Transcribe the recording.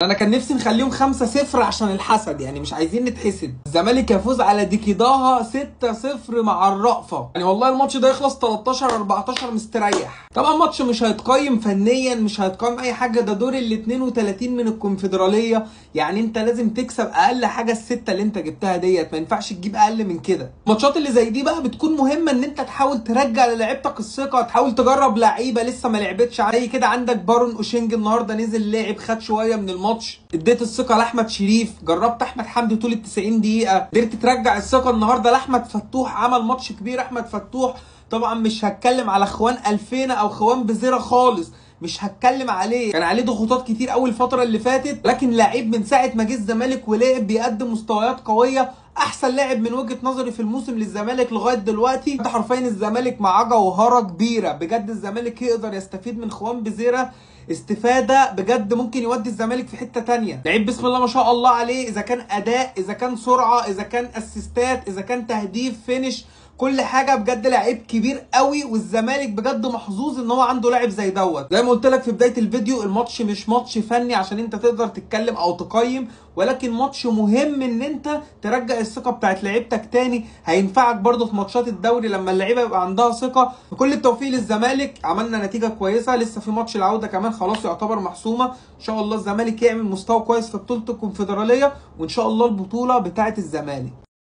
انا كان نفسي نخليهم 5-0 عشان الحسد، يعني مش عايزين نتحسد. الزمالك يفوز على ديكيداها 6-0 مع الرأفة، يعني والله الماتش ده يخلص 13-14 مستريح. طبعا ماتش مش هيتقيم فنيا، مش هيتقيم اي حاجه، ده دور ال 32 من الكونفدراليه، يعني انت لازم تكسب اقل حاجه السته اللي انت جبتها ديت، ما ينفعش تجيب اقل من كده. الماتشات اللي زي دي بقى بتكون مهمه ان انت تحاول ترجع للاعيبتك الثقه، تحاول تجرب لعيبه لسه ما لعبتش، زي كده عندك بارون اوشينج النهارده نزل لعب خد شويه من الماتش، اديت الثقه لاحمد شريف، جربت احمد حمدي طول ال 90 دقيقه، قدرت ترجع الثقه النهارده لاحمد فتوح، عمل ماتش كبير احمد فتوح. طبعا مش هتكلم على خوان الفينا او خوان بزيرة خالص، مش هتكلم عليه، كان عليه ضغوطات كتير قوي الفتره اللي فاتت، لكن لعيب من ساعه ما جه الزمالك ولعب بيقدم مستويات قويه، احسن لاعب من وجهه نظري في الموسم للزمالك لغايه دلوقتي. ده حرفيا الزمالك معاه جوهره كبيره بجد، الزمالك يقدر يستفيد من خوان بزيرة استفاده بجد، ممكن يودي الزمالك في حته تانية. لعيب بسم الله ما شاء الله عليه، اذا كان اداء، اذا كان سرعه، اذا كان اسيستات، اذا كان تهديف، فينش، كل حاجه بجد لعيب كبير قوي، والزمالك بجد محظوظ ان هو عنده لاعب زي دوت. زي ما قلت لك في بدايه الفيديو، الماتش مش ماتش فني عشان انت تقدر تتكلم او تقيم، ولكن ماتش مهم ان انت ترجع الثقه بتاعت لعيبتك تاني، هينفعك برده في ماتشات الدوري لما اللعيبه يبقى عندها ثقه. بكل التوفيق للزمالك، عملنا نتيجه كويسه، لسه في ماتش العوده كمان خلاص يعتبر محسومه، ان شاء الله الزمالك يعمل مستوى كويس في بطوله الكونفدراليه، وان شاء الله البطوله بتاعت الزمالك.